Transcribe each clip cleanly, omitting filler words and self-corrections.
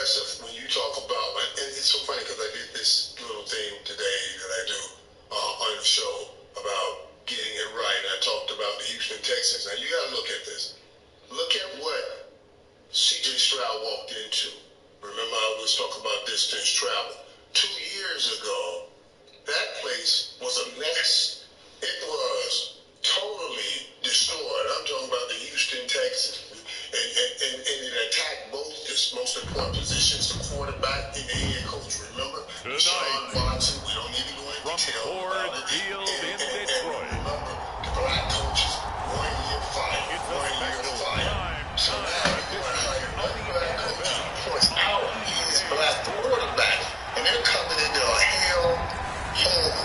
impressive when you talk about, and it's so funny because I did this little thing today that I do on the show about getting it right. I talked about the Houston Texans. Now you got to look at this. Look at what C.J. Stroud walked into. Remember I was talking about distance travel. 2 years ago, that place was a mess. It was totally destroyed. I'm talking about the Houston Texans. And it attacked both its most important positions, the quarterback and the head coach. Remember? Sean Watson. We don't need to go into detail about it. Field in Detroit. And remember, the black coaches, 1 year fired. 1 year fired. So now you want to hire one black coach who points out his black quarterback. And they're coming into a hell hole.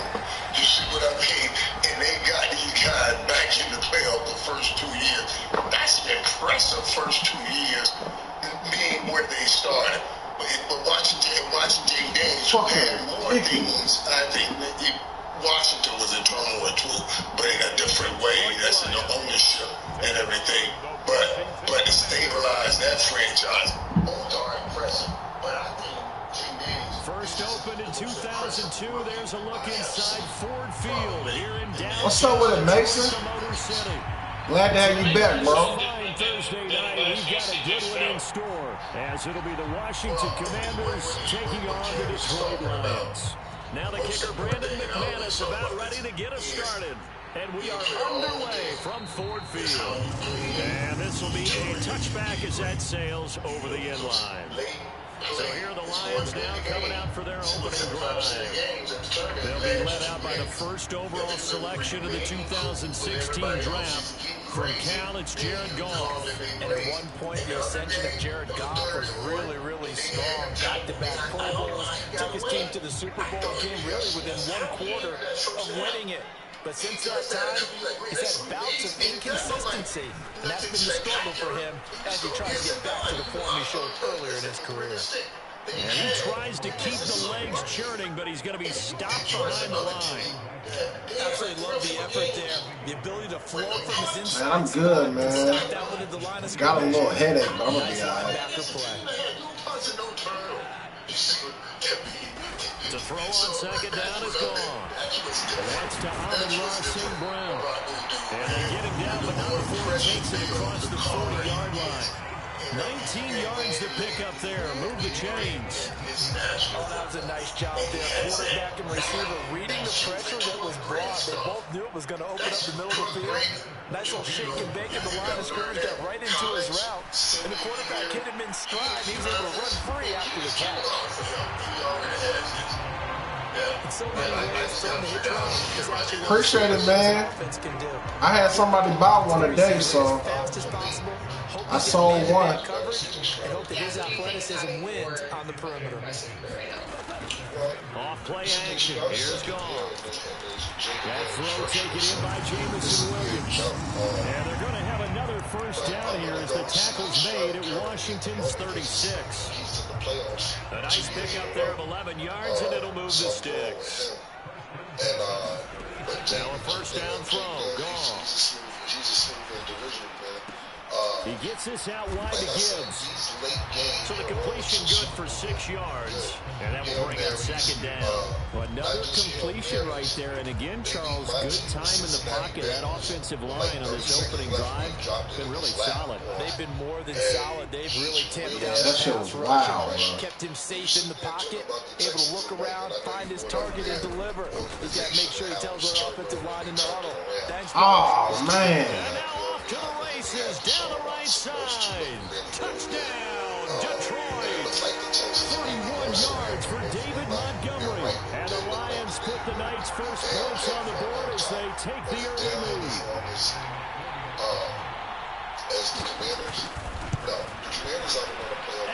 You see what I mean? And they got these guys back in the playoff the first 2 years. That's an impressive first 2 years being where they started. But Washington Days had more things. I think Washington was in turmoil too, but in a different way. That's in the ownership and everything. But to stabilize that franchise, both are impressive. But I think first opened in 2002. There's a look inside Ford Field here in Dallas. What's up with it, Mason? Glad to have you back, bro. Thursday night, we've got a good one in store, as it'll be the Washington Commanders taking on the Detroit Lions. Now the kicker, Brandon McManus, about ready to get us started. And we are underway from Ford Field. And this will be a touchback as that sails over the end line. So here are the Lions now coming out for their opening drive. They'll be led out by the first overall selection of the 2016 draft. From Cal, it's Jared Goff. And at one point, the ascension of Jared Goff was really, really strong. Back-to-back Pro Bowls, took his team to the Super Bowl, came really within 1 quarter of winning it. But since that time, he's had bouts of inconsistency. And that's been the struggle for him as he tries to get back to the form he showed earlier in his career. And he tries to keep the legs churning, but he's going to be stopped behind the line. Absolutely love the effort there. The ability to flow from his inside. Man, I'm good, man. Got a little headache, but I'm going to be all right. The throw on second down is gone. That's to Amon-Ra St. Brown. And they get him down, but number 4 takes it across the 40-yard line. 19 yards to pick up there. Move the chains. Oh, that was a nice job there. Quarterback and receiver reading the pressure that was brought. They both knew it was going to open up the middle of the field. Nice little shake and bake at the line of scrimmage, got right into his route. And the quarterback hit him in stride. He was able to run free after the catch. Appreciate it, man. I had somebody buy one today, so I sold one. And hope that his athleticism wins on the perimeter. Off play action. Here's Goff. That throw taken in by Jamison Williams. And they're going to have another first down here as the tackle's made at Washington's 36. A nice pickup there of 11 yards, and it'll move the sticks. Now a first down throw. Goff. He gets this out wide to Gibbs. So the completion good for 6 yards. And that will bring up second down. Another completion right there. And again, Charles, good time in the pocket. That offensive line on this opening drive has been really solid. They've been more than solid. They've really tamped down that shit was wild, bro. Kept him safe in the pocket, able to look around, find his target, and deliver. He's got to make sure he tells our offensive line in the huddle. Oh, man. And now off to the races, down the right side. Touchdown, Detroit. 31 yards for David Montgomery. And the Lions put the Knights' first points on the board as they take the early lead.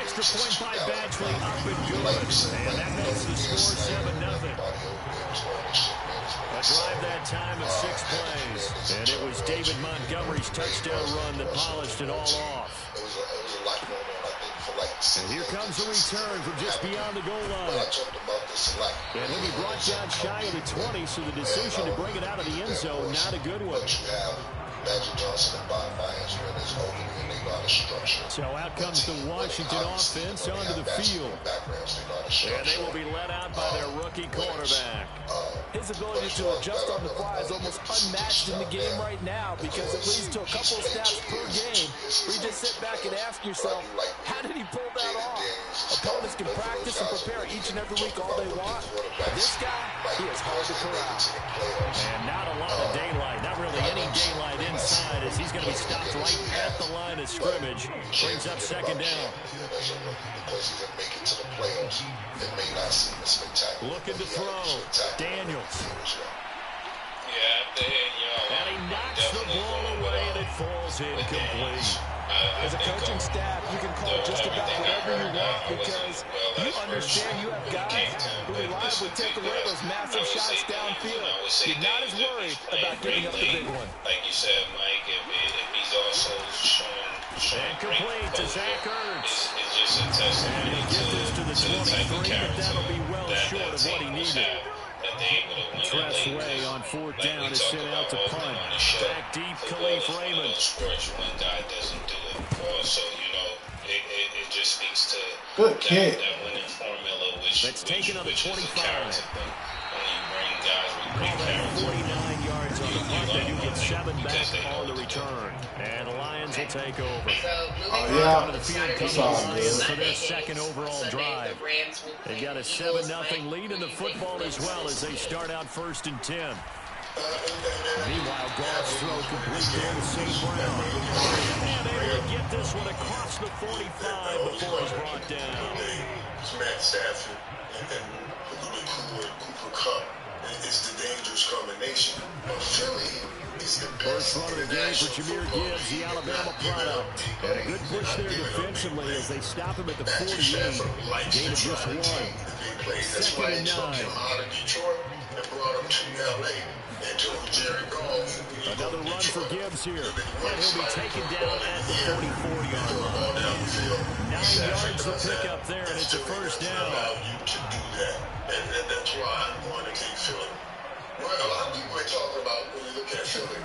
Extra point by Badgley, up and good. And that makes the score 7-0. A drive that time of 6 plays. And it was David Montgomery's touchdown run that polished it all off. And here comes the return from just beyond the goal line. And he'll be brought down shy of the 20, so the decision to bring it out of the end zone, not a good one. Magic Johnson and Bob Myers were in this opening, and they know how to structure. So out comes the Washington offense onto the field. And they will be let out by their rookie quarterback. His ability to adjust on the fly is almost unmatched in the game right now, because it leads to a couple of snaps per game where you just sit back and ask yourself, how did he pull that off? Opponents can practice and prepare each and every week all they want. This guy, he is hard to corral. And not a lot of daylight, not really any daylight inside, as he's going to be stopped right at the line of scrimmage. Brings up second down. Looking to throw. Daniels. And he knocks the ball away, and it falls incomplete. As a coaching staff, you can call just about whatever you want, because you understand you have guys who reliably take away those massive shots downfield. You're not as worried about giving up the big one. Like you said, Mike, if he's also showing complete to Zach Ertz. It's just a testament and he'll get this to the 23, but that'll be well short of what he needed. Tressway on fourth down is sent out to punt. Back deep, Khalif Raymond. One guy doesn't do it. So, it just speaks to good kick. That winning formula, which that's taken on the 25. When you bring guys with great 49 yards on the punt, they do get 7 back on the return. And the Lions will take over. Oh, yeah. The field comes Lions for their second overall drive. They got a 7-0 lead in the football as well as they start out 1st and 10. Meanwhile, Goff's throw complete there to St. Brown. And able to get this one across the 45 before he's brought down. Matt Stafford and Cooper Kupp. It's the dangerous combination. Philly is the best. First run of the game for Jahmyr Gibbs, the Alabama product. And a good push there defensively as they stop him at the 48. Gain of just 1. 2nd and 9. Out of Detroit and brought him to LA. Another run for Gibbs here. And he'll be taken down at the 44-yard line. 9 yards to pick up there, and it's a first down. And that's why I'm going to take Philly. Well, a lot of people are talking about when you look at Philly,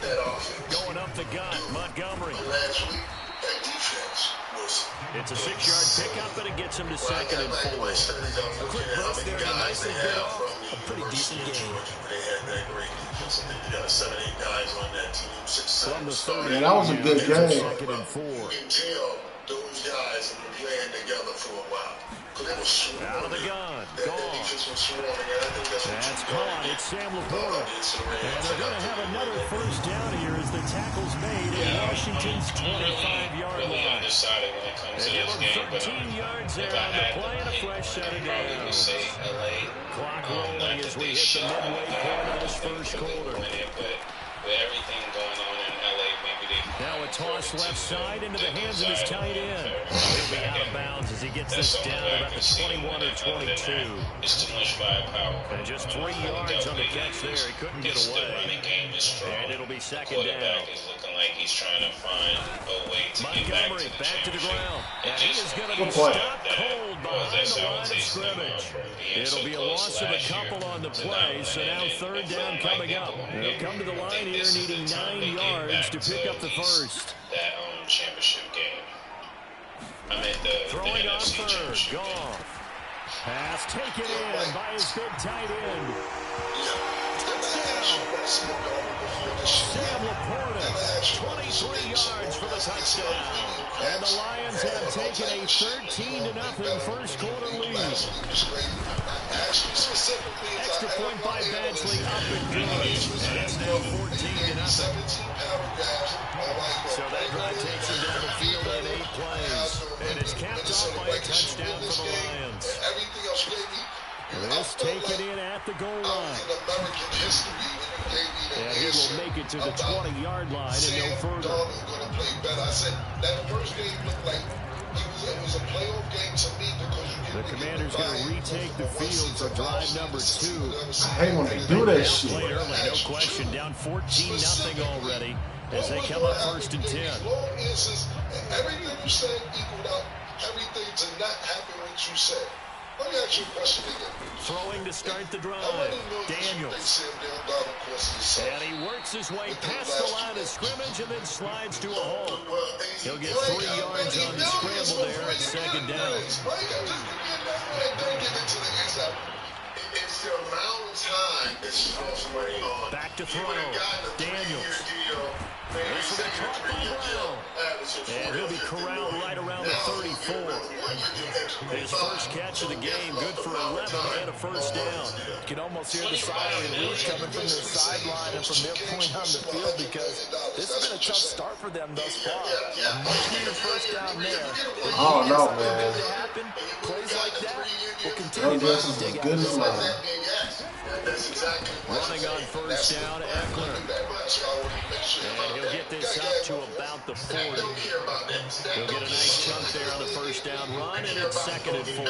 that offense. Going up the gut, Montgomery. Last week, that defense was... It's a 6-yard pickup, and it gets him to 2nd and 4. A quick burst there, and nicely bit off a pretty decent game. They had that great defense. I think they got 7, 8 guys on that team. 6, From the 30. Yeah, that was a good game. 2nd and 4. You can tell those guys have been playing together for a while. Out of the gun. Gone. That's caught. It's Sam Laporta. And they're going to have another first down here as the tackle's made at Washington's 25-yard line. They give them 13 yards there on the play and a fresh set of downs. Clock rolling as we hit the midway point of this first quarter. With everything going on in LA, maybe they... Now a toss left side into the hands of his tight end. He'll be out of bounds as he gets this down about the 21 or 22. It's too much firepower. And just 3 yards on the catch there. He couldn't get away. The running game is strong. And it'll be second down. Quarterback is looking like he's trying to find a way to Montgomery back to the ground. And he is going to be play. stopped cold behind the line of scrimmage. It'll be a loss of a couple on the play. So now 3rd down coming up. They'll come to the line here needing 9 yards to pick up the first. That championship game. I meant the throwing on NFC 3rd. Goff. Pass taken in by his big tight end. Touchdown. Sam Laporta, 23 yards for the touchdown. And the Lions have taken a 13-0 first quarter lead. Extra point by Badgley up and good. And it's now 14-0. So that drive takes him down the field in 8 plays. And it's capped off by a touchdown for the Lions. This taken in at the goal line. And he will make it to the 20-yard line and no further. I said that first game looked like it was a playoff game to me because the Commanders going to retake the field for drive number 2. I hate when they do that shit. Played early, no question. Down 14-0 already as they come up 1st and 10. Everything you said equaled out everything to not happen what you said. Let me ask you a question again. Throwing to start the drive. Daniels. And he works his way past the line of scrimmage and then slides to a hole. He'll get 3 yards on the scramble there at second down. It's the amount of time this is going on. Back to throw. Daniels. This will be caught by Brown. And he'll be corralled right around the 34. His first catch of the game, good for 11 and a first down. You can almost hear the siren lead coming from their sideline and from their point on the field because this has been a tough start for them thus far. A much needed first down there. Oh, no, man. Plays like that will continue to dig out. Running on first down, Eckler. And he'll get this up to about the 40. He'll get a nice chunk there on the first down run, and it's 2nd and 4.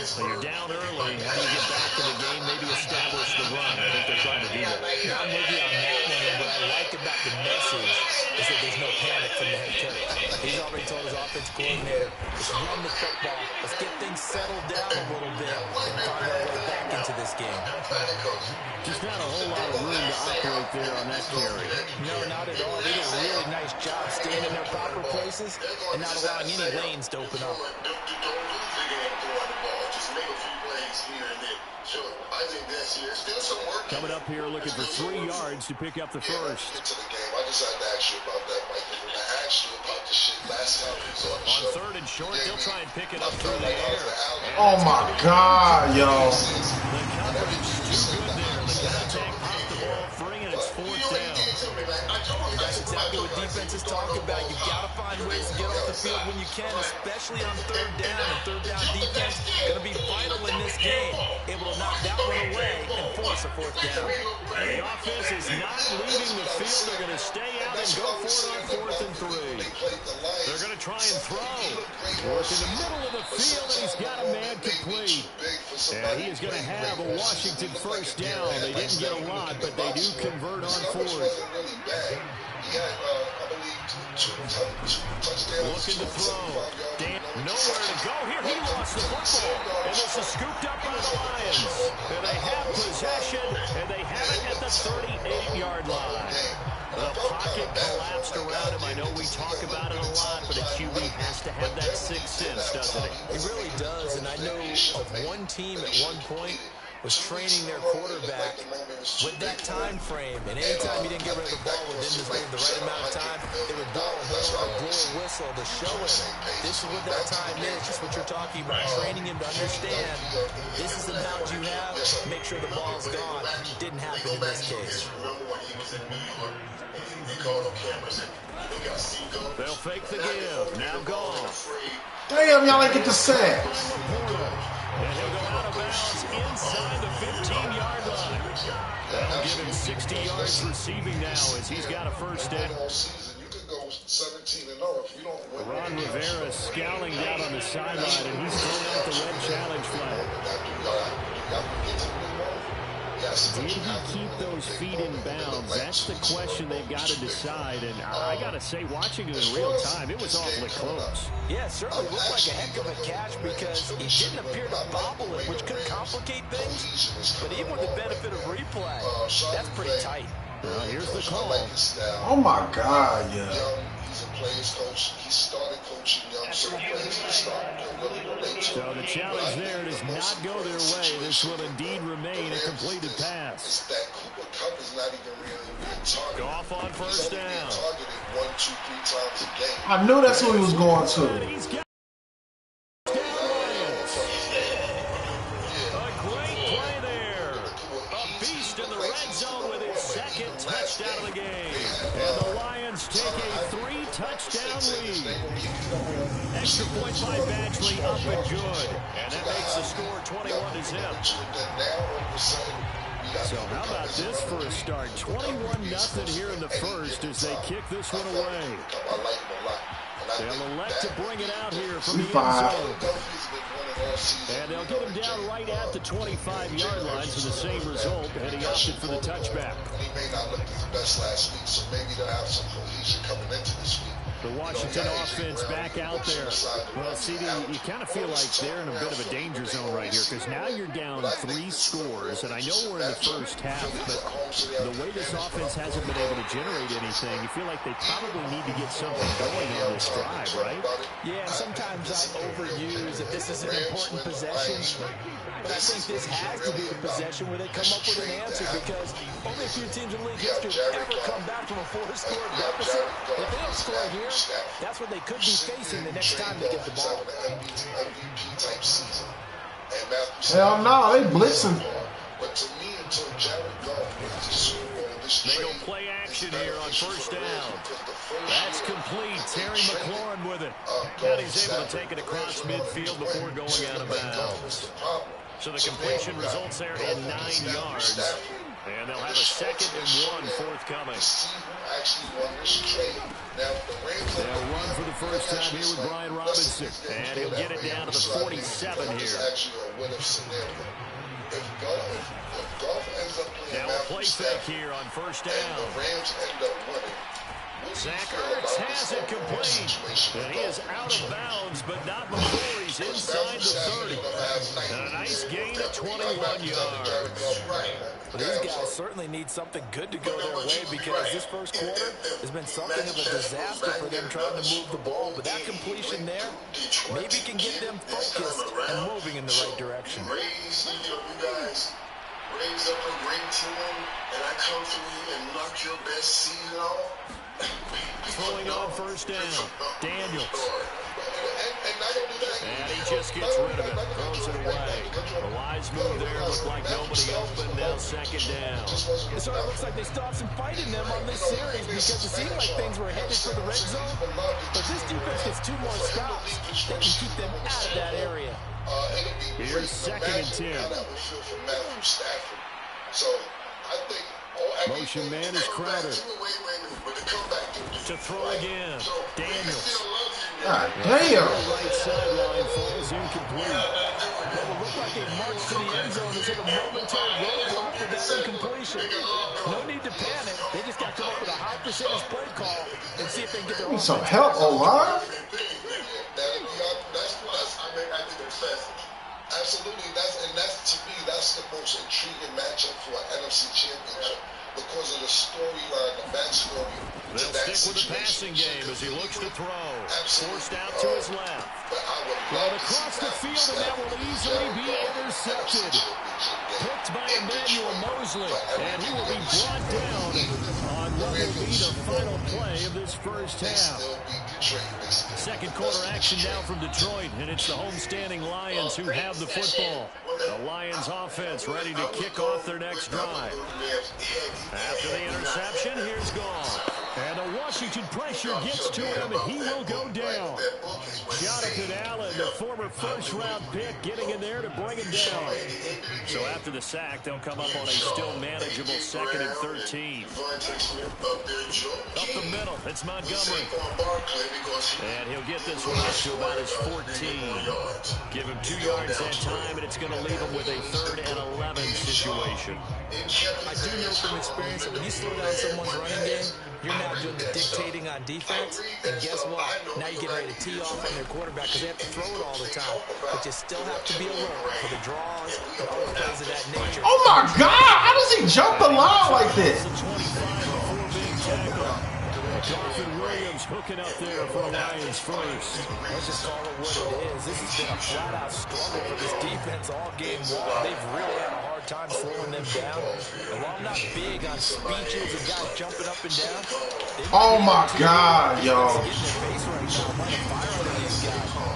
So you're down early. How do you get back in the game? Maybe establish the run. I think they're trying to do that. Yeah, I'm with you on that one. And what I like about the message is that there's no panic from the head coach. He's already told his offense coordinator, let's run the football. Let's get things settled down a little bit and find our way back into this game. Just not a whole lot of room to operate there on that carry. No, not at all. They did a really nice job staying in their proper places and not allowing any lanes to open up. Coming up here looking for 3 yards to pick up the first. I just had to ask you about that, Mike. When I asked you about the shit last time we was on the show. On 3rd and short, they'll try and pick it up through the air. Oh, my God, yo. The coverage is too good there. The contact popped the ball free, and it's 4th down. That's exactly what defenses talk about. You've got to find ways to get off the field when you can, especially on 3rd down. And 3rd down defense going to be vital in this game. Able to knock that one away and force a 4th down. And the offense is not leaving the field. They're going to stay out and go for it on 4th and 3. They're going to try and throw. Work in the middle of the field, and he's got a man complete. And he is going to have a Washington first down. They didn't get a lot, but they do convert on 4th. Looking to throw. Dan, nowhere to go here. He lost the football. And this is scooped up by the Lions. And they have possession, and they have it at the 38-yard line. The pocket collapsed around him. I know we talk about it a lot, but a QB has to have that sixth sense, doesn't it? He really does, and I know of one team at one point was training their quarterback with that time frame, and anytime he didn't get rid of the ball within the right amount of time, they would blow a horn or blow a whistle to show him this is what that time is, just what you're talking about, training him to understand this is the amount you have, make sure the ball's gone. Didn't happen in this case. They'll fake the give. Now gone. Damn, y'all ain't get the sack. And he'll go out of bounds inside the 15-yard line. That'll give him 60 yards receiving now as he's got a first down. Ron Rivera scowling down on the sideline, and he's throwing out the red challenge flag. Did he keep those feet in bounds? That's the question they've got to decide. And I got to say, watching it in real time, it was awfully close. Yeah, it certainly looked like a heck of a catch because he didn't appear to bobble it, which could complicate things. But even with the benefit of replay, that's pretty tight. Here's the call. Oh, my God, yeah. He's a players coach. He started coaching young, so players can start. So the challenge there does not go their way. This will indeed remain a completed pass. That Cooper Cup is not even really being targeted. Goff on first down. Targeted 1, 2, 3 times a game. I knew that's who he was going to. He's got a great play there. A beast in the red zone with his second touchdown of the game. And the Lions take a 3-touchdown lead. Extra point by Badgley, up and good. And that makes the score 21-0. So how about this for a start? 21-0 here in the first as they kick this one away. They'll elect to bring it out here from the end zone. And they'll get him down right at the 25-yard line for the same result, and he opted for the touchback. He may not look his best last week, so maybe they'll have some cohesion coming into this week. The Washington offense back out there. Well, CD, you kind of feel like they're in a bit of a danger zone right here because now you're down 3 scores, and I know we're in the first half, but the way this offense hasn't been able to generate anything, you feel like they probably need to get something going on this drive, right? Yeah, sometimes I overuse that this is an important possession, but I think this has to be the possession where they come up with an answer because only a few teams in league history ever come back from a 4-score deficit. If they don't score here, that's what they could be facing the next time they get the ball. Hell no, they blitzing. They go play action here on first down. That's complete. Terry McLaurin with it. And he's able to take it across midfield before going out of bounds. So the completion results there in 9 yards. And they'll have a 2nd and 1 forthcoming. They'll run for the first time here with Brian Robinson. And he'll get it down to the 47 here. Now a play fake here on first down. Zach Ertz has it complete. And he is out of bounds, but not before he's inside the 30. And a nice gain of 21 yards. But these guys certainly need something good to go their way because this first quarter has been something of a disaster for them trying to move the ball. But that completion there maybe can get them focused and moving in the right direction. Raise up a ring to him, and I come through here and knock your best season off. Throwing on first down. Daniels. And he just gets rid of it. Throws it away. A wise move there. Looked like nobody open. Now 2nd down. It sort of looks like they still have some fight in them on this series because it seemed like things were headed for the red zone. But this defense gets 2 more stops. They can keep them out of that area. Here's 2nd and 10. Motion man is Crowder. To throw again. Daniels. God damn. Right sideline falls incomplete. It will look like they marched to the end zone and took a momentary roadblock for that incompletion. No need to panic. They just got to come up with a high percentage play call and see if they can get their own. Some help, O-line. Absolutely, that's to me, that's the most intriguing matchup for an NFC championship because of the storyline, the backstory. They'll stick with the passing game as he looks to throw. Forced out to his left. Thrown across the field, and that will easily be intercepted. Picked by Emmanuel Mosley, and he will be brought down on what will be the final play of this first half. 2nd quarter action now from Detroit, and it's the homestanding Lions who have the football. The Lions offense ready to kick off their next drive. After the interception, here's Goff. And the Washington pressure gets to him, and he will go down. Jonathan Allen, the former first-round pick, getting in there to bring him down. So after the sack, they'll come up on a still manageable 2nd and 13. Up the middle, it's Montgomery. And he'll get this one up to about his 14. Give him 2 yards that time, and it's going to leave him with a 3rd and 11 situation. I do know from experience that when you slow down someone's running game, you're now doing the dictating on defense, and guess what? Now you get ready to tee off on their quarterback because they have to throw it all the time. But you still have to be alert for the draws and other things of that nature. Oh my God! How does he jump the line like this? Jonathan Williams hooking up there for the Lions first. Let's just call it what it is. This has been a flat-out struggle for this defense all game long. They've really had a hard time slowing them down. And while I'm not big on speeches and guys jumping up and down, oh my God, yo.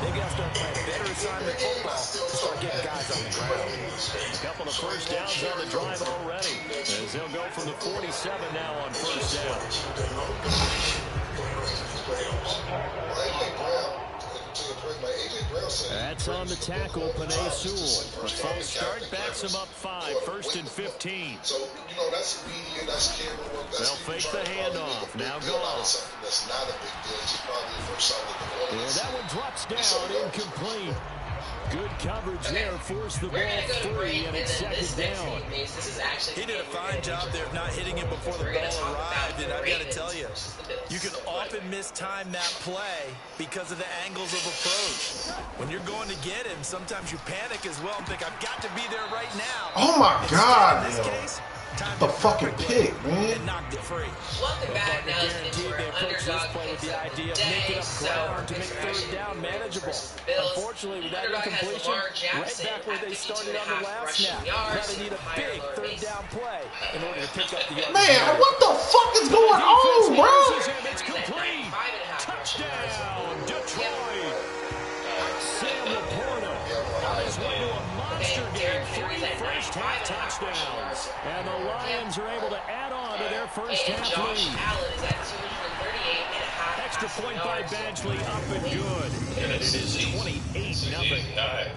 They got to start playing better assignment football to start getting guys on the ground. A couple of first downs on the drive already, as they'll go from the 47 now on first down. That's on the tackle, Penei Sewell. A false start backs him up 5, 1st and 15. So, you know, that's media, that's camera work. They'll fake the handoff. Now Goff. That's not a big deal. It's probably the first time that the that one drops down, incomplete. Good coverage there. Force the ball free, and it's second down. He did a fine job there of not hitting it before the ball arrived, and I've got to tell you, you can often mistime that play because of the angles of approach. When you're going to get him, sometimes you panic as well and think, I've got to be there right now. Oh my God, in this case, the fucking pick, man. And knocked it free. Welcome back now to Guaranteed they approach this play with the idea of making up ground to make third down manageable. Unfortunately, with that incompletion, right back where they started on the last snap. Now they need a big third down play in order to pick up the yardage. Man, what the fuck is going on, bro? It's complete. Touchdown, Detroit. Sam Laporta on his way to a monster game. 3 first-half touchdowns. And the Lions are able to add on to their first-half lead. Extra point by Badgley, up and good. And it is 28-0.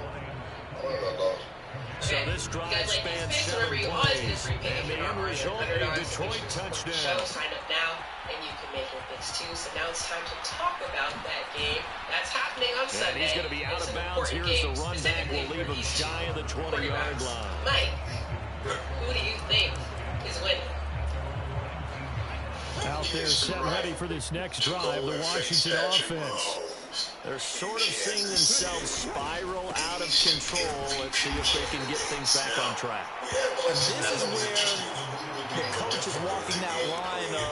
So this drive spans 7 plays. And the end result, a Detroit touchdown. Sign up now, and you can make your picks too. So now it's time to talk about that game that's happening on Sunday. And he's going to be out of bounds. Here's the run back. Will leave him shy of the 20-yard line. Mike, who do you think is winning? Out there set ready for this next drive, the Washington offense. They're sort of seeing themselves spiral out of control. Let's see if they can get things back on track. And this is where the coach is walking that line of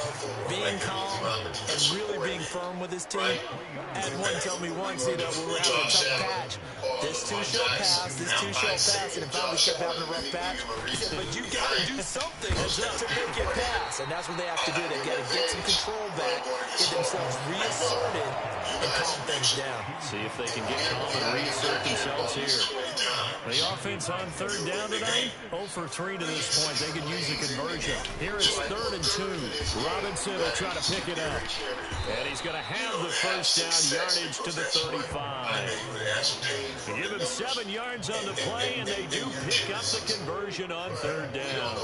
being calm and really being firm with his team. I had one tell me once, we were having a tough patch. This too shall pass, this too shall pass, and it finally kept having a rough patch. He said, but you got to do something to make it pass, and that's what they have to do. They got to get some control back, get themselves reasserted, and calm things down. See if they can get calm and reassert themselves here. The offense on third down tonight, 0 for 3 to this point. They could use a conversion. Here it's 3rd and 2. Robinson will try to pick it up. And he's going to have the first down, yardage to the 35. They give him 7 yards on the play, and they do pick up the conversion on third down.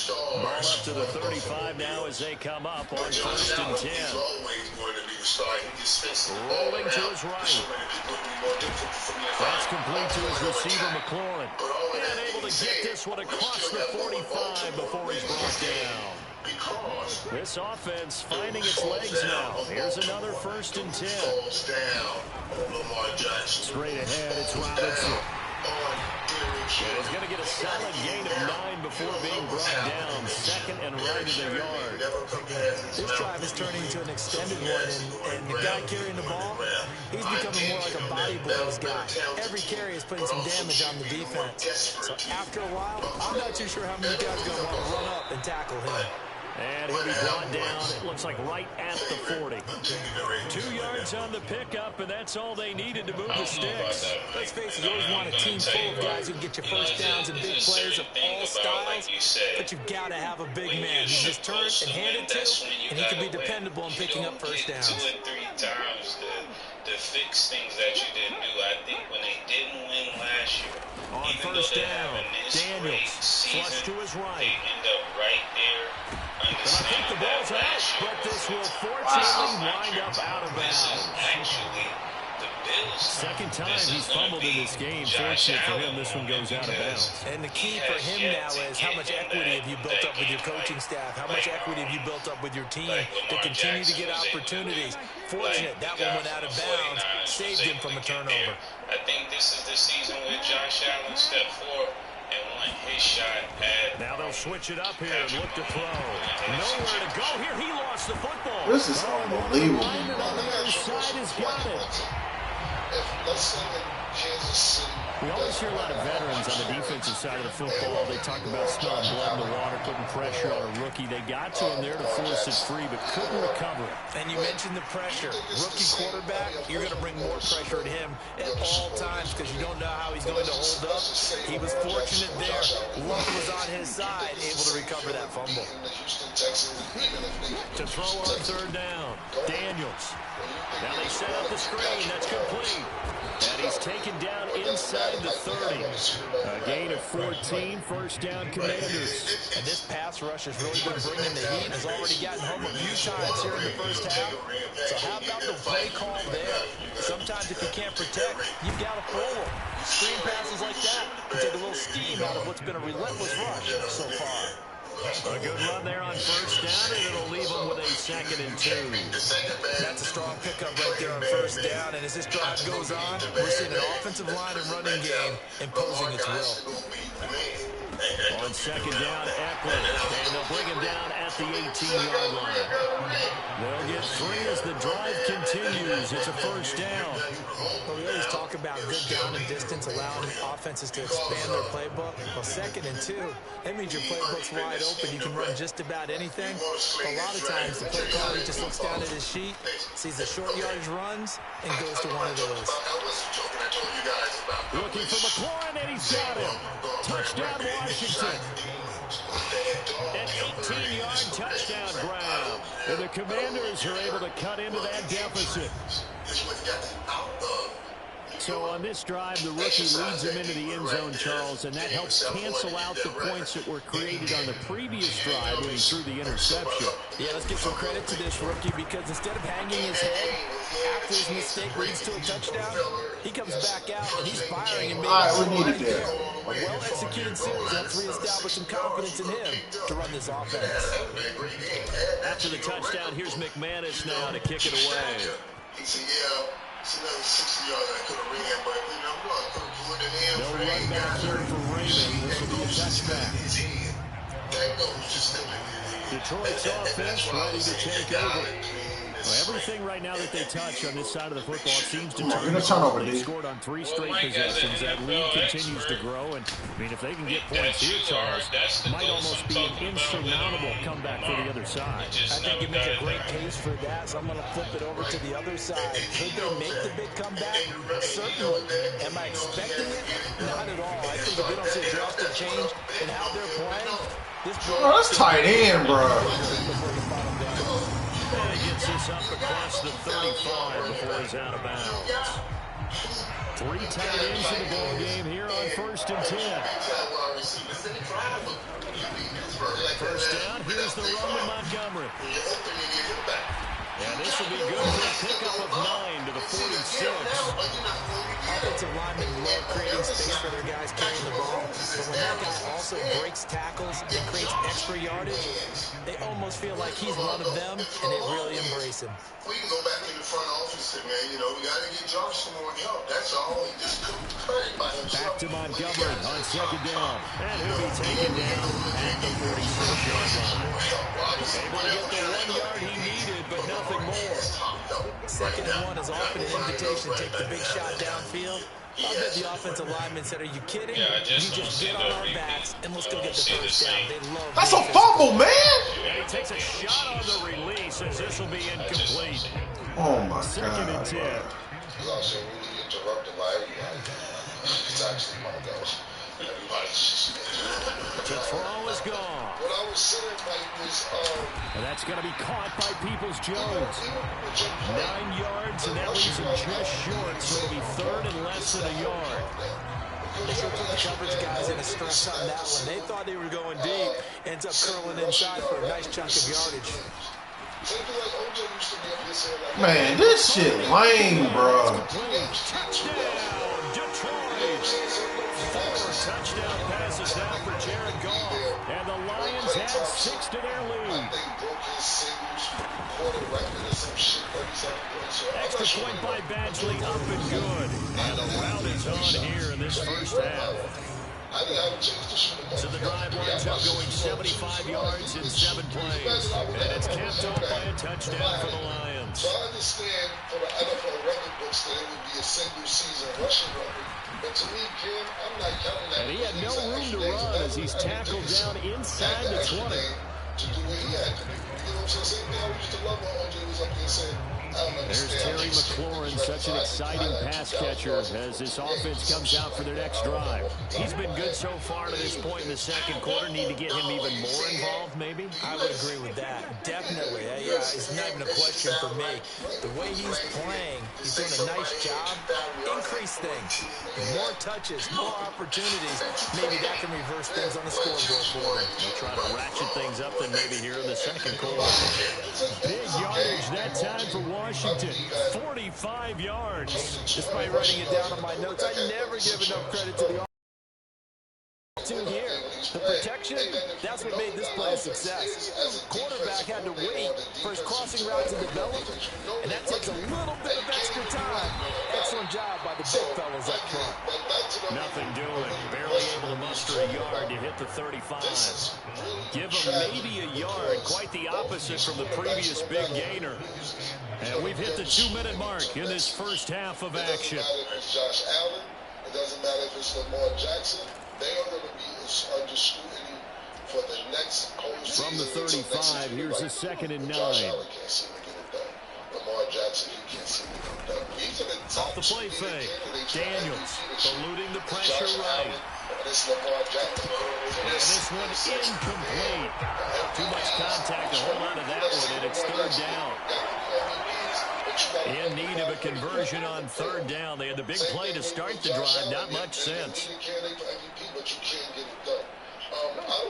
Ball up to the 35 now as they come up on 1st and 10. Rolling to his right. That's complete to his receiver, McLaurin. And able to get this one across the 45 before he's brought down. This offense finding its legs now. Here's another 1st and 10. Straight ahead, it's Robinson. And he's going to get a solid gain of 9 before being brought down. 2nd and right of the yard. This drive is turning into an extended one, and the guy carrying the ball, he's becoming more like a body blows guy. Every carry is putting some damage on the defense. So after a while, I'm not too sure how many guys are going to want to run up and tackle him. And he'll be brought down, it looks like right at the 40. 2 yards on the pickup, and that's all they needed to move the sticks. Let's face it, you always want a team full of guys who can get you first downs and big plays of all styles, but you've got to have a big man who just turn and hand it to, and he can be dependable in picking up first downs. 2 or 3 times to fix things that you didn't do. I think when they didn't win last year, on first down, Daniels flush to his right. They end up right there. But I think the ball's out, but this will fortunately wind up out of bounds. Second time he's fumbled in this game. Fortunate for him, this one goes out of bounds. And the key for him now is how much equity have you built up with your coaching staff? How much equity have you built up with your team to continue to get opportunities? Fortunate, that one went out of bounds, saved him from a turnover. I think this is the season where Josh Allen stepped forward and won his shot at. Now they'll switch it up here and look to throw. Nowhere to go here. He lost the football. This is unbelievable. Lineman on the other side has got it. Let's say that Kansas City. We always hear a lot of veterans on the defensive side of the football. They talk about smelling blood in the water, putting pressure on a rookie. They got to him there to force it free, but couldn't recover it. And you mentioned the pressure. Rookie quarterback, you're going to bring more pressure at him at all times because you don't know how he's going to hold up. He was fortunate there. Luck was on his side, able to recover that fumble. To throw on third down, Daniels. Now they set up the screen. That's complete. And he's taken down inside the 30. A gain of 14, first down Commanders. And this pass rush has really been bringing the heat. Has already gotten home a few times here in the first half. So how about the play call there? Sometimes if you can't protect, you've got to pull them. Screen passes like that can take a little steam out of what's been a relentless rush so far. A good run there on first down, and it'll leave them with a 2nd and 2. That's a strong pickup right there on first down. And as this drive goes on, we're seeing an offensive line and running game imposing its will. On 2nd down, Eckler, and they'll bring him down at the 18-yard line. They'll get 3 as the drive continues. It's a first down. Well, we always talk about good down and distance, allowing offenses to expand their playbook. Well, 2nd and 2, that means your playbook's wide open. You can run just about anything. A lot of times, the play caller just looks down at his sheet, sees the short yardage runs, and goes to one of those. Looking for McLaurin, and he's got him. Touchdown, Washington. An 18-yard touchdown grab. And the Commanders are able to cut into that deficit. So on this drive, the rookie leads him into the end zone, Charles, and that helps cancel out the points that were created on the previous drive when he threw the interception. Yeah, let's give some credit to this rookie because instead of hanging his head after his mistake leads to a touchdown, he comes back out and he's firing and making we needed that. A well-executed series helps reestablish some confidence in him to run this offense. After the touchdown, here's McManus now to kick it away. He said, yeah. It's another 60 yards I could have ran, but you know, I could have put it in. No run back here for Raymond. This will be a touchback. Detroit's offense ready to take over. Well, everything right now that they touch on this side of the football seems to turn. They've scored on 3 straight possessions. That lead continues to grow, and I mean, if they can get points here, Charles, might almost be an insurmountable comeback for the other side. I think you make a great case for that, so I'm going to flip it over to the other side. Could they make the big comeback? Certainly. Am I expecting it? Not at all. I think if we don't see a drastic change in how they're playing, that's tight end, bro. And he gets this up across the 35 before he's out of bounds. 3 tight ends in the ball game here on 1st and 10. First down, here's the run with Montgomery. And this will be good for a pickup of 9 to the 46. Offensive linemen love creating space for their guys carrying the ball. But when that guy also breaks tackles and creates extra yardage, they almost feel like he's one of them, and they really embrace him. We can go back in the front office and, man, you know, we got to get Josh some more help. That's all. He just couldn't carry by himself. Back to Montgomery on 2nd down. And he'll be taken down at the 46-yard line. Able to get the 1 yard he needed, but nothing more. 2nd and 1 is often an invitation to take the big shot downfield. I bet the offensive linemen said, are you kidding? Yeah, you just get on our backs and let's go get the first down. They love That's a fumble, man. And he takes a shot on the release as this will be incomplete. Oh, my God. 2nd and 10. He's also really interrupted by everybody. It's actually one of those. Everybody's just... The throw is gone. What I was saying, Mike, was... And that's going to be caught by Peoples-Jones. 9 yards, and that leaves him just short, so it'll be 3rd and less than a yard. They should put the coverage guys in a stress on that one. They thought they were going deep. Ends up curling inside for a nice chunk of yardage. Man, this shit lame, bro. Touchdown, Detroit. 4 touchdown passes now for Jared Goff. And the Lions add 6 to their lead. Extra point by Badgley, up and good. And the route is on here in this first half. So the drive winds up going 75 yards in 7 plays. And it's capped off by a touchdown for the Lions. So I understand for the NFL record books that it would be a single season rushing record. But to me, Kim, I'm not counting that. And he had no room to run as he's tackled down inside the 20. To do what he had to do. You know what I'm saying? Same thing I used to love when OJ was up there saying, There's Terry McLaurin, such an exciting pass catcher as this offense comes out for their next drive. He's been good so far to this point in the second quarter. Need to get him even more involved, maybe? I would agree with that. Definitely. Yeah, it's not even a question for me. The way he's playing, he's doing a nice job. Increase things. More touches, more opportunities. Maybe that can reverse things on the scoreboard for him. They'll try to ratchet things up then maybe here in the second quarter. Big yardage that time for Washington. 45 yards. Despite writing it down on my notes, I never give enough credit to the offense here. The protection, that's what made this play a success. Quarterback had to wait for his crossing route to develop, and that takes a little bit of extra time. Excellent job by the big fellas up front. Nothing doing. Barely able to muster a yard to hit the 35. Give him maybe a yard. Quite the opposite from the previous big gainer. And we've hit the 2-minute mark in this first half of action. It doesn't matter if it's Josh Allen. It doesn't matter if it's Lamar Jackson. They are going to be under scrutiny for the next whole season. From the 35, here's a 2nd and 9. Josh Allen can't seem to get it done. Lamar Jackson, he can't seem to get it done. These are the off the play fake. Daniels eluding the pressure right. And this Lamar Jackson. And this one incomplete. Too much contact to hold on to that one, and it's 3rd down. In need of a conversion on 3rd down. They had the big play to start the drive. Not much sense.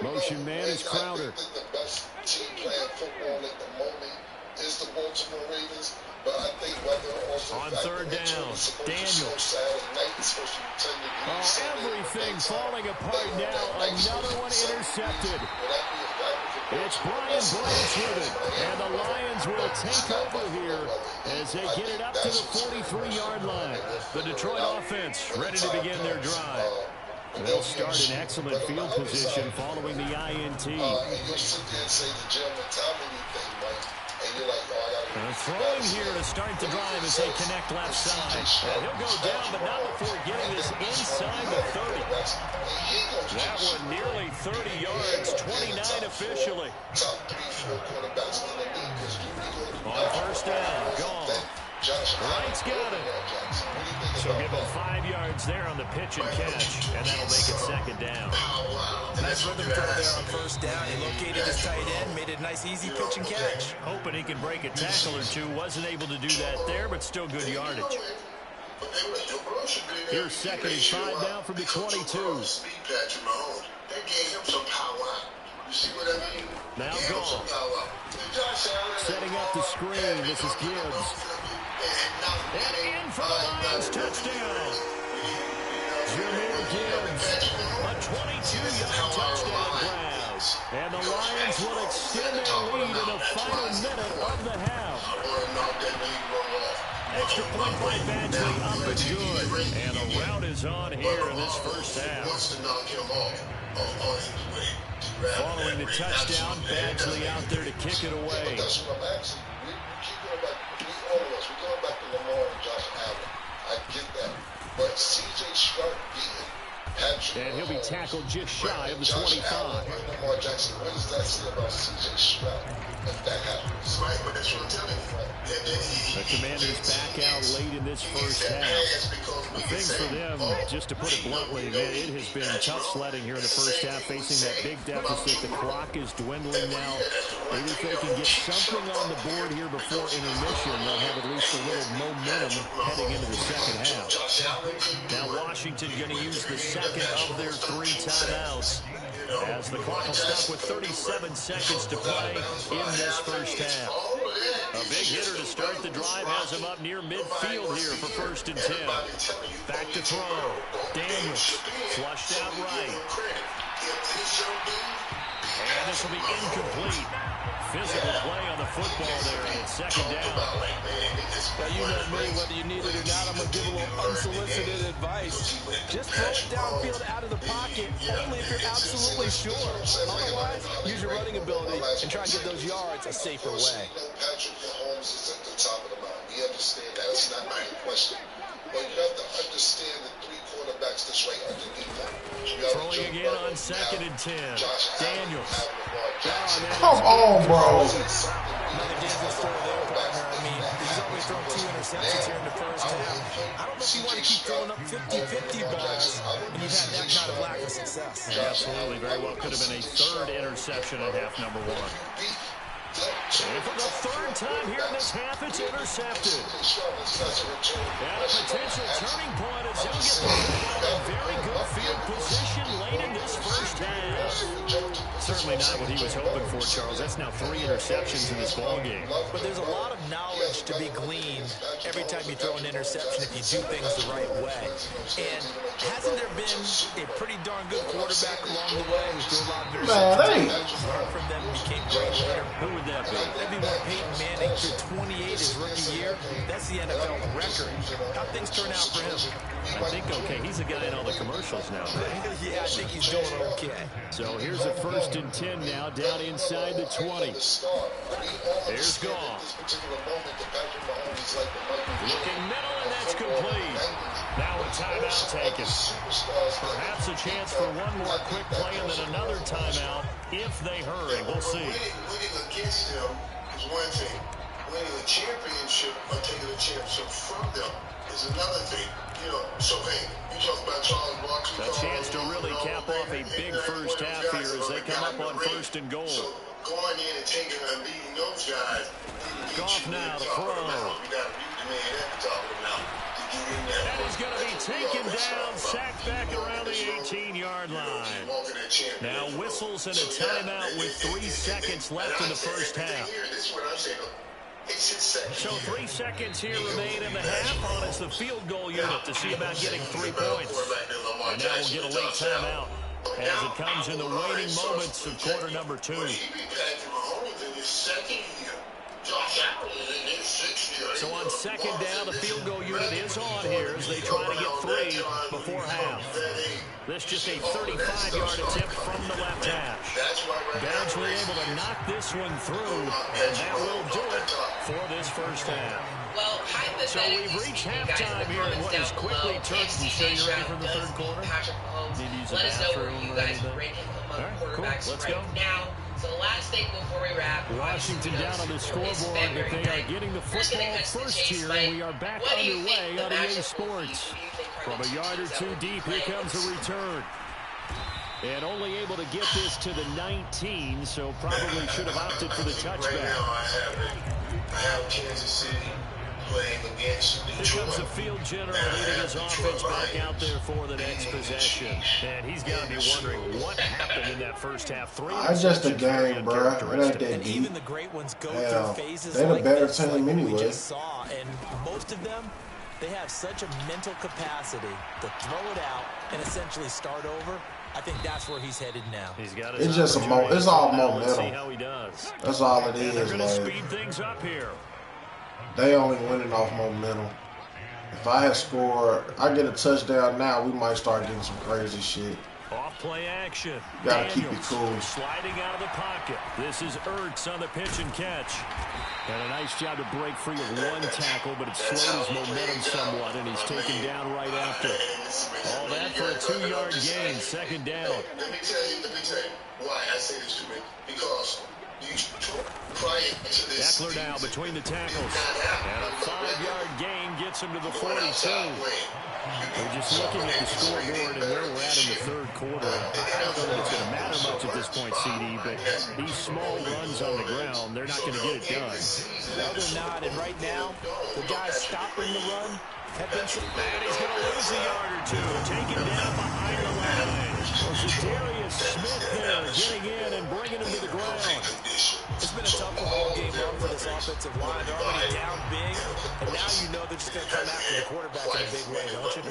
Motion man is Crowder. The best team playing football at the moment is the Baltimore Ravens. But I think whether also on 3rd down, Daniels. Oh, everything falling apart now. Another one intercepted. It's Brian Blanche with it, and the Lions will take over here as they get it up to the 43-yard line. The Detroit offense ready to begin their drive. They'll start in excellent field position following the INT. Throwing here to start the drive as they connect left side. And he'll go down, but not before getting this inside the 30. That one nearly 30 yards, 29 officially. On 1st down, gone. Wright's got it. So give him 5 yards there on the pitch and catch, and that'll make it 2nd down. Nice rhythm throw there on 1st down. He located his tight end, made it a nice, easy pitch and catch. Hoping he can break a tackle or two. Wasn't able to do that there, but still good yardage. Here's 2nd and 5 now from the 22. Now gone. Setting up the screen. This is Gibbs. And in for the Lions touchdown. Jameer Gibbs, a 22-yard touchdown grab. And the Lions will extend their lead in the final minute of the half. Extra point by Badgley, up and good. And the route is on here in this first half. Following the touchdown, Badgley out there to kick it away. We're going back to Lamar and Josh Allen. I get that. But C.J. Stroud beating Patrick. And he'll be tackled just shy of the 25. Lamar Jackson, what does that say about C.J. Stroud if that happens? Right, but that's what I'm telling you. The Commanders back out late in this first half. The thing for them, just to put it bluntly, it has been tough sledding here in the first half, facing that big deficit. The clock is dwindling now. Maybe if they can get something on the board here before intermission, they'll have at least a little momentum heading into the second half. Now Washington going to use the second of their 3 timeouts, as the clock will stop with 37 seconds to play in this first half. A big hitter to start the drive has him up near midfield here for 1st and 10. Back to throw. Daniels flushed out right. And this will be incomplete. Physical play on the football there, and it's 2nd down. Now, you know me, whether you need it or not, I'm going to give a little unsolicited advice. Just throw it downfield out of the pocket, only if you're absolutely sure. Otherwise, use your running ability and try and get those yards a safer way. Patrick Mahomes is at the top of the mountain. We understand that. It's not my question. But you have to understand the 3 quarterbacks that's right underneath them. Throwing again on 2nd and 10. Daniels. Come on, bro. Another Daniels story there, partner. I mean, he's always interceptions here in the first half. I don't know if you want to keep throwing up 50-50 balls when you've had that kind of lack of success. Yeah, absolutely. Very well could have been a third interception at half number one. And for the third time here in this half, it's intercepted. And a potential turning point as he'll get the ball in very good field position late in this first half. Certainly not what he was hoping for, Charles. That's now 3 interceptions in this ballgame. But there's a lot of knowledge to be gleaned every time you throw an interception if you do things the right way. And hasn't there been a pretty darn good quarterback along the way who threw a lot of interceptions? Learned from them and became great later. Who would that be? That'd be one Peyton Manning threw 28 his rookie year. That's the NFL record. How things turn out for him? I think okay. He's a guy in all the commercials now, right? Yeah, I think he's doing okay. So here's a 1st and 10 now, down inside the 20. Here's Goff. Looking middle, and that's complete. Now a timeout taken. Perhaps a chance for one more quick play and then another timeout if they hurry. We'll see. Winning against them is one thing. Winning a championship or taking a championship from them is another thing. You know, so hey, you talk about Charles Barkley. A chance to really cap off a big first half here as they come up on 1st and goal. So going in and taking and beating those guys. Goff now to throw. That is going to be taken down, sacked back around the 18-yard line. Now whistles and a timeout with 3 seconds left in the first half. So 3 seconds here remain in the half on it's the field goal unit to see about getting 3 points. And now we'll get a late timeout as it comes in the waning moments of quarter number 2. So on 2nd down, the field goal unit is on here as they try to get 3 before half. This just a 35-yard attempt from the left hash. Badgley able to knock this one through, and that will do it for this first half. Well, so we've reached halftime here in what is quickly turned. You sure you're ready for the third quarter? Need to use the bathroom or anything? All right, cool. Let's go. Now, so the last thing before we wrap. Washington down on the scoreboard, but they are getting the football first here, and we are back underway on EA Sports. From a yard or 2 deep, here comes a return. And only able to get this to the 19, so probably should have opted for the touchback. I have Kansas City playing against Detroit. Here comes the field general leading his offense back out there for the next possession. And he's got to be wondering what happened in that first half. It's just a game, bro. It ain't that deep. Even the great ones go through phases they're the like better this, team like anyway. we just saw. And most of them, they have such a mental capacity to throw it out and essentially start over. I think that's where he's headed now. He's got it's just it's all momentum. Let's see how he does. That's all it is. They're going to like, speed things up here. They only winning off momentum. If I had scored, I get a touchdown now, we might start getting some crazy shit. Off play action. You gotta keep it cool. Sliding out of the pocket. This is Ertz on the pitch and catch. And a nice job to break free of 1 tackle, but it slowed his momentum somewhat, and he's taken down right after. All that for a 2-yard gain, 2nd down. Let me tell you why I say this to me. Because prior to this, Eckler now between the tackles. And a 5-yard gain gets him to the 42. We're just looking at the scoreboard and where we're at in the third quarter. I don't know that it's going to matter much at this point, CD, but these small runs on the ground, they're not going to get it done. No, they're not. And right now, the guys stopping the run have been... And he's going to lose a yard or 2. Taken down behind the line. Darius Smith there getting in and bringing him to the ground. It's been a tough ball game run for this offensive line. They're already down big, and now you know they're just going to come after the quarterback in a big way, don't you?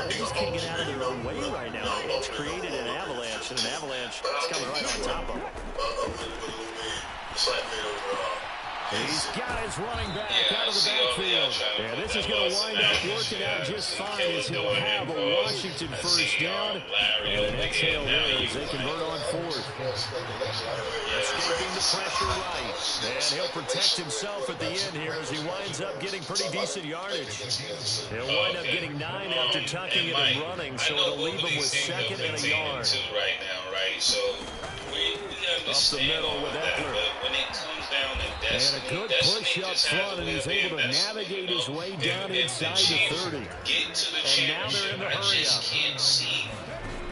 They just can't get out of their own way right now. It's created an avalanche, and an avalanche is coming right on top of them. He's got his running back out of the backfield. Yeah, this is going to wind up working out just fine as he'll have a Washington first down. And an exhale there as they convert on 4th. Escaping the pressure right. And he'll protect himself at the end here as he winds up getting pretty decent yardage. He'll wind up getting 9 after tucking it and running, so it'll leave him with 2nd and a yard. Right now, right? So we up the middle with Eckler. When it comes down to and to And a good push up front, and he's able to navigate his way down inside the 30. Get to the and now they're in the championship. I hurry just up. can't see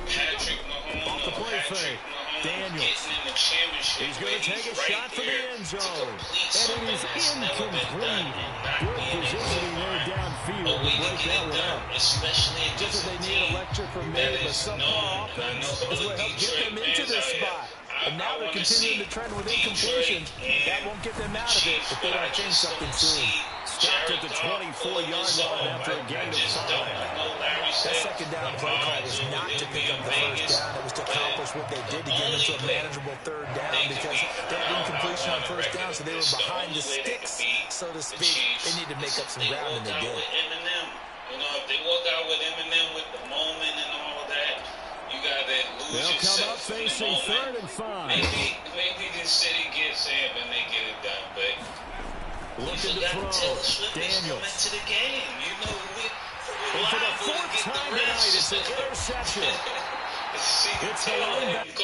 Patrick Mahomes Off the play fake. Daniels. getting in the championship. He's going to take a shot for the end zone. And it is incomplete. Good positioning there downfield to break that one up. Especially Just what they need, electric from May, but subpar offense is what helped get them into this spot. And now they're continuing to trend with incompletion. That won't get them out of it if they don't change something soon. Stopped at the 24-yard line after a gain of 5. That second down play call was not to pick up the first down. It was to accomplish what they did to get them to a manageable third down because they had incompletion on first down, so they were behind the sticks, so to speak. They need to make up some ground, and they did. You know, if they walk out with Eminem with the moment and all that, you got to lose They'll come up yourself in the facing moment. 3rd and 5. Maybe this city gets in and they get it done, but looking to throw. Daniels. To the game. You know, And for the 4th time tonight, it's an interception. It's the linebacker.